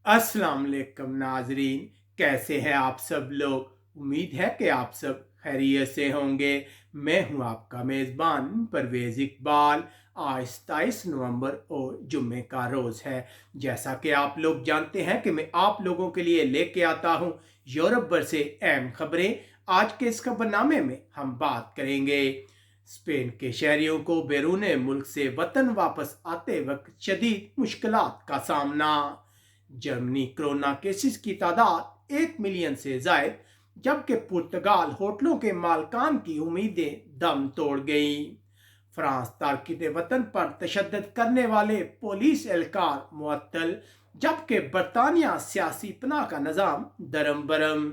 अस्सलाम वालेकुम नाजरीन, कैसे हैं आप सब लोग। उम्मीद है कि आप सब खैरियत से होंगे। मैं हूं आपका मेज़बान परवेज़ इकबाल। आज 27 नवंबर और जुम्मे का रोज़ है। जैसा कि आप लोग जानते हैं कि मैं आप लोगों के लिए लेके आता हूं यूरोप भर से अहम खबरें। आज के इस खबरनामे में हम बात करेंगे स्पेन के शहरियों को बैरून मुल्क से वतन वापस आते वक्त शदीद मुश्किलात का सामना। जर्मनी कोरोना केसेस की तादाद 1 मिलियन से जायद, जबकि पुर्तगाल होटलों के मालकान की उम्मीदें दम तोड़ गईं। फ्रांस तारकिन वतन पर तशद्दुद करने वाले पुलिस एहलकार मुअत्तल, जबकि बरतानिया सियासी पनाह का निज़ाम दरम बरम।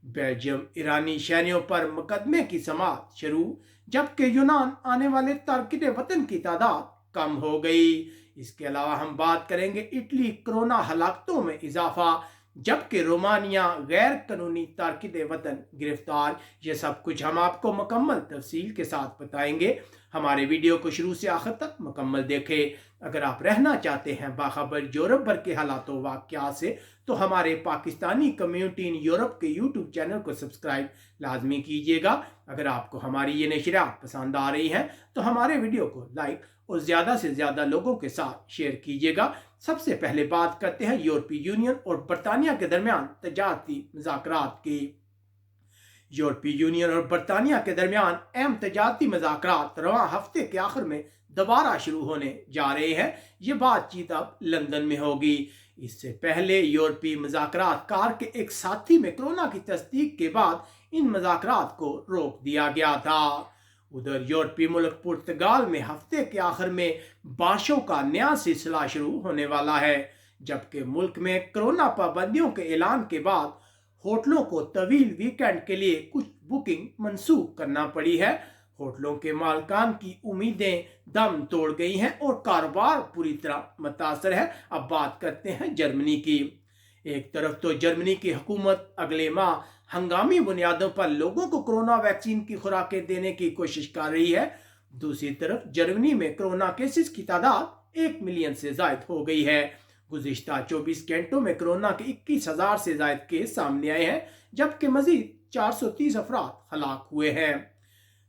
बेल्जियम ईरानी शहरियों पर मुकदमे की समाअत शुरू, जबकि यूनान आने वाले तारकिन वतन की तादाद कम हो गई। इसके अलावा हम बात करेंगे इटली कोरोना हलाकतों में इजाफा, जबकि रोमानिया गैर कानूनी तारकिन वतन गिरफ्तार। ये सब कुछ हम आपको मुकम्मल तफसील के साथ बताएंगे। हमारे वीडियो को शुरू से आखिर तक मुकम्मल देखें। अगर आप रहना चाहते हैं बाखबर यूरोप भर के हालात वाक़यात से, तो हमारे पाकिस्तानी कम्युनिटी इन यूरोप के यूट्यूब चैनल को सब्सक्राइब लाजमी कीजिएगा। अगर आपको हमारी ये नशरियात पसंद आ रही हैं तो हमारे वीडियो को लाइक और ज़्यादा से ज़्यादा लोगों के साथ शेयर कीजिएगा। सबसे पहले बात करते हैं यूरोपीय यूनियन और बरतानिया के दरमियान तजारती मुज़ाकरात की। यूरोपीय यूनियन और बरतानिया के दरमियान अहम तजारती मुज़ाकरात रवां हफ्ते के आखिर में दोबारा शुरू होने जा रहे हैं। ये बातचीत अब लंदन में होगी। इससे पहले यूरोपीय मुज़ाकरात कार के एक साथी में कोरोना की तस्दीक के बाद इन मुज़ाकरात को रोक दिया गया था। उधर यूरोपीय मुल्क पुर्तगाल में हफ्ते के आखिर में बारिशों का नया सिलसिला शुरू होने वाला है, जबकि मुल्क में कोरोना पाबंदियों के ऐलान के बाद होटलों को तवील वीकेंड के लिए कुछ बुकिंग मंसूख करना पड़ी है। होटलों के मालकान की उम्मीदें दम तोड़ गई हैं और कारोबार पूरी तरह मुतासर है। अब बात करते हैं जर्मनी की। एक तरफ तो जर्मनी की हुकूमत अगले माह हंगामी बुनियादों पर लोगों को कोरोना वैक्सीन की खुराकें देने की कोशिश कर रही है। दूसरी तरफ जर्मनी में कोरोना केसेस की तादाद 1 मिलियन से जायद हो गई है। गुज़िश्ता 24 घंटों में कोरोना के 21,000 से जायद केस सामने आए हैं, जबकि मजीद 430 अफराद हलाक हुए हैं।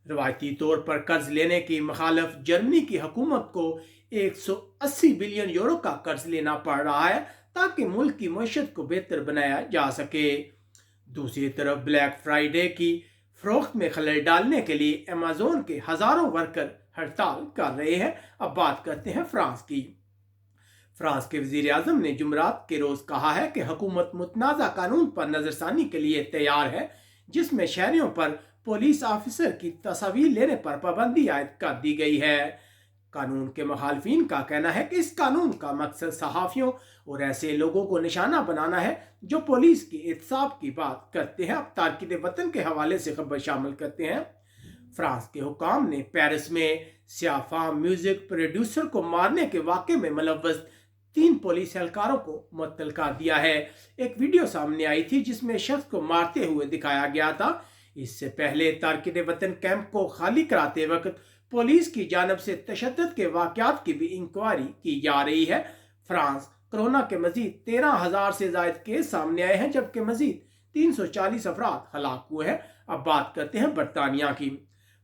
रवायती तौर पर कर्ज लेने की मुखालफ जर्मनी की हुकूमत को 180 बिलियन यूरो का कर्ज लेना पड़ रहा है ताकि मुल्क की मईशत को बेहतर बनाया जा सके। दूसरी तरफ ब्लैक फ्राइडे की फरोख्त में खलल डालने के लिए अमेज़न के हज़ारों वर्कर हड़ताल कर रहे हैं। अब बात करते हैं फ्रांस की। फ्रांस के वज़ीर आज़म ने जुमरात के रोज़ कहा है कि हुकूमत मुतनाज़ा कानून पर नज़रसानी के लिए तैयार है, जिसमें शहरियों पर पुलिस ऑफिसर की तस्वीर लेने पर पाबंदी आयद कर दी गई है। कानून के मुखालफिन का कहना है कि इस कानून का मकसद सहाफ़ियों और ऐसे लोगों को निशाना बनाना है जो पुलिस की एहतसाब की बात करते हैं। अब तारकिन वतन के हवाले से खबर शामिल करते हैं। फ्रांस के हुकाम ने पेरिस में सियाफाम म्यूजिक प्रोड्यूसर को मारने के वाक़े में मुलव्वस 3 पुलिस एहलकारों को मुअत्तल कर दिया है। एक वीडियो सामने आई थी जिसमें शख्स को मारते हुए दिखाया गया था। इससे पहले तारकिन वतन कैंप को खाली कराते वक्त पुलिस की जानब से तशद्दुद के वाक़यात की भी इंक्वायरी की जा रही है। फ्रांस कोरोना के मजीद 13,000 से जायद केस सामने आए हैं, जबकि मजीद 340 अफराद हलाक हुए हैं। अब बात करते हैं बरतानिया की।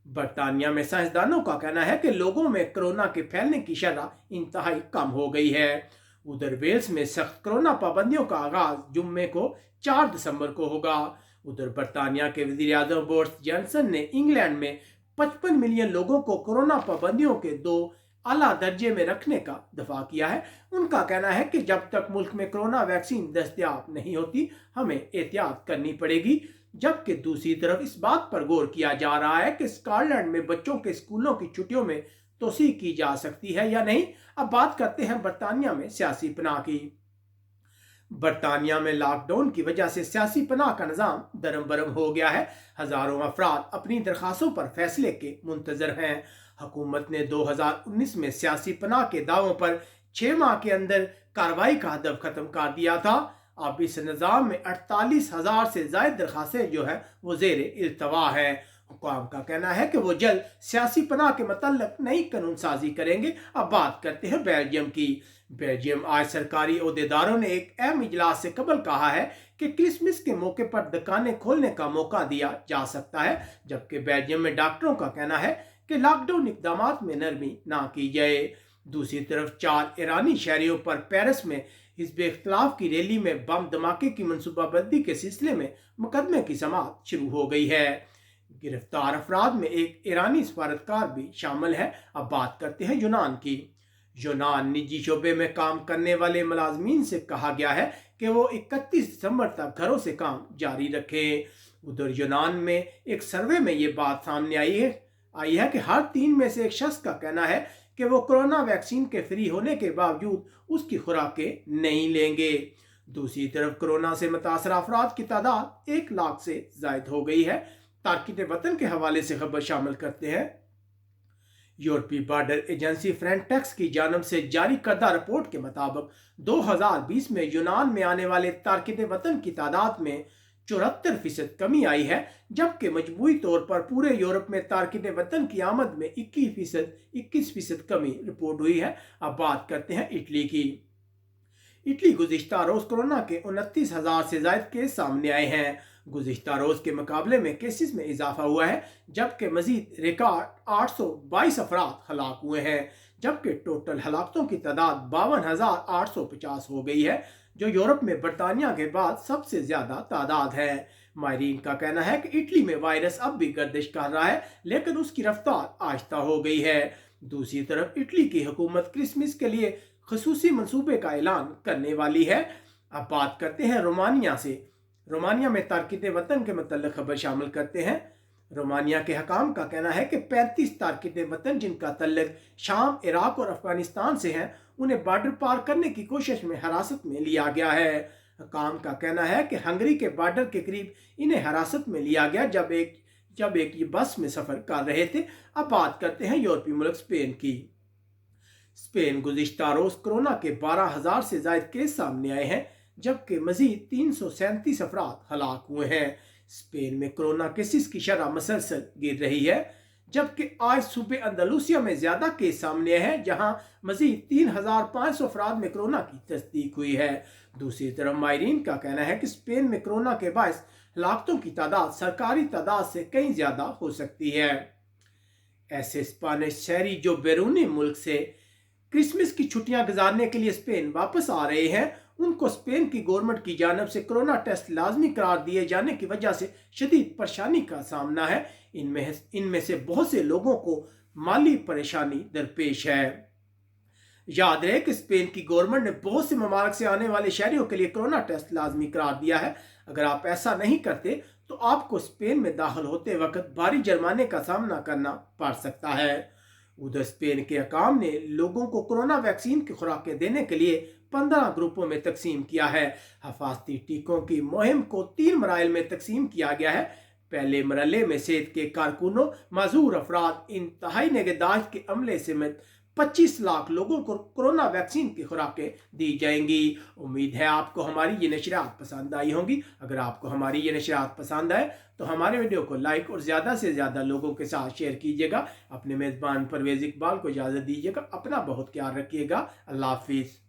बरतानिया में साइंसदानों का कहना है कि लोगों में कोरोना के फैलने की शरह इंतहाई कम हो गई है। उधर वेल्स में सख्त कोरोना पाबंदियों का आगाज जुम्मे को 4 दिसंबर को होगा। उधर बरतानिया के वज़ीर आज़म बोरिस जॉनसन ने इंग्लैंड में 55 मिलियन लोगों को कोरोना पाबंदियों के 2 आला दर्जे में रखने का दफा किया है। उनका कहना है कि जब तक मुल्क में कोरोना वैक्सीन दस्तयाब नहीं होती, हमें एहतियात करनी पड़ेगी। जबकि दूसरी तरफ इस बात पर गौर किया जा रहा है कि स्कॉटलैंड में बच्चों के स्कूलों की छुट्टियों में तोसी की जा सकती है या नहीं। अब बात करते हैं बरतानिया में सियासी पनाह की। बरतानिया में लॉकडाउन की वजह से सियासी पनाह का निज़ाम दरम बरम हो गया है। हज़ारों अफराद अपनी दरख्वास्तों पर फैसले के मुंतजर हैं। हुकूमत ने 2019 में सियासी पनाह के दावों पर 6 माह के अंदर कार्रवाई का हदफ ख़त्म कर दिया था। अब इस निज़ाम में 48,000 से ज़ायद दरख्वास्तें जो है वो ज़ेर इल्तवा है। हुकाम का कहना है कि वो जल्द सियासी पनाह के मतलब नई कानून साजी करेंगे। अब बात करते हैं बेल्जियम की। बेल्जियम आज सरकारी ओहदेदारों ने एक अहम इजलास से कबल कहा है कि क्रिसमस के मौके पर दुकानें खोलने का मौका दिया जा सकता है, जबकि बेल्जियम में डॉक्टरों का कहना है कि लॉकडाउन इकदामात में नरमी ना की जाए। दूसरी तरफ 4 ईरानी शहरियों पर पेरिस में हिज़्ब इख्तिलाफ की रैली में बम धमाके की मनसूबाबंदी के सिलसिले में मुकदमे की समाअत शुरू हो गई है। गिरफ्तार अफराद में एक ईरानी सफारतकार भी शामिल है। अब बात करते हैं यूनान की। यूनान निजी शोबे में काम करने वाले मुलाजमीन से कहा गया है कि वो 31 दिसंबर तक घरों से काम जारी रखें। उधर यूनान में एक सर्वे में ये बात सामने आई है कि हर 3 में से एक शख्स का कहना है कि वो कोरोना वैक्सीन के फ्री होने के बावजूद उसकी खुराकें नहीं लेंगे। दूसरी तरफ कोरोना से मुतासर अफराद की तादाद 1 लाख से जायद हो गई है। तारकीन वतन के हवाले से खबर शामिल करते हैं। यूरोपीय बॉर्डर एजेंसी फ्रंटेक्स की जानब से जारी करदा रिपोर्ट के मुताबिक 2020 में यूनान में आने वाले तारकीन वतन की तादाद में 74% कमी आई है, जबकि मजमूई तौर पर पूरे यूरोप में तारकीन वतन की आमद में 21% कमी रिपोर्ट हुई है। अब बात करते हैं इटली की। इटली गुज़िश्ता रोज़ कोरोना के 29,000 से ज़ायद केस सामने आए हैं। गुज़िश्ता रोज़ के मुकाबले में केसेस में इजाफा हुआ है, जबकि मजीद रिकॉर्ड 822 अफराद हलाक हुए हैं, जबकि टोटल हलाकतों की तादाद 52,850 हो गई है, जो यूरोप में बरतानिया के बाद सबसे ज़्यादा तादाद है। माहिरीन का कहना है कि इटली में वायरस अब भी गर्दिश कर रहा है, लेकिन उसकी रफ्तार आहिस्ता हो गई है। दूसरी तरफ इटली की हुकूमत क्रिसमस के लिए खसूसी मंसूबे का ऐलान करने वाली है। अब बात करते हैं रोमानिया से। रोमानिया में तारकीन वतन के मतलब खबर शामिल करते हैं। रोमानिया के हकाम का कहना है कि 35 तारकीन वतन जिनका तल्लुक शाम, इराक और अफगानिस्तान से हैं, उन्हें बॉर्डर पार करने की कोशिश में हिरासत में लिया गया है। हकाम का कहना है कि हंगरी के बॉर्डर के करीब इन्हें हिरासत में लिया गया जब एक ये बस में सफ़र कर रहे थे। अब बात करते हैं यूरोपीय मुल्क स्पेन की। स्पेन गुज़िश्ता रोज़ कोरोना के 12,000 से ज़ायद केस सामने आए हैं, जबकि मजीद 337 अफराद हलाक हुए हैं। स्पेन में कोरोना केसेस की शरह मसलसल गिर रही है, जबकि आज सुबह अंदालूसिया में ज़्यादा केस सामने आए हैं, जहां मजीद 3,500 अफराद में कोरोना की तस्दीक हुई है। दूसरी तरफ माहिरीन का कहना है कि स्पेन में कोरोना के बायस हलाकतों की तादाद सरकारी तादाद से कहीं ज़्यादा हो सकती है। ऐसे स्पेनिश शहरी जो बैरूनी मुल्क से क्रिसमस की छुट्टियां गुजारने के लिए स्पेन वापस आ रहे हैं, उनको स्पेन की गवर्नमेंट की जानब से कोरोना टेस्ट लाजमी करार दिए जाने की वजह से शदीद परेशानी का सामना है। इनमें से बहुत से लोगों को माली परेशानी दरपेश है। याद रहे कि स्पेन की गवर्नमेंट ने बहुत से ममालिक से आने वाले शहरियों के लिए कोरोना टेस्ट लाजमी करार दिया है। अगर आप ऐसा नहीं करते तो आपको स्पेन में दाखिल होते वक्त भारी जुर्माने का सामना करना पड़ सकता है। उधर स्पेन के हकाम ने लोगों को कोरोना वैक्सीन की खुराकें देने के लिए 15 ग्रुपों में तकसीम किया है। हिफाजती टीकों की मुहिम को 3 मराइल में तकसीम किया गया है। पहले मरहले में सेहत के कारकुनों, माजूर अफराद, इंतहाई निगहदाश्त के अमले समेत 25 लाख लोगों को कोरोना वैक्सीन की खुराकें दी जाएंगी। उम्मीद है आपको हमारी ये नशरियात पसंद आई होंगी। अगर आपको हमारी ये नशरियात पसंद आए तो हमारे वीडियो को लाइक और ज़्यादा से ज़्यादा लोगों के साथ शेयर कीजिएगा। अपने मेज़बान परवेज़ इकबाल को इजाज़त दीजिएगा। अपना बहुत ख्याल रखिएगा। अल्लाह हाफिज़।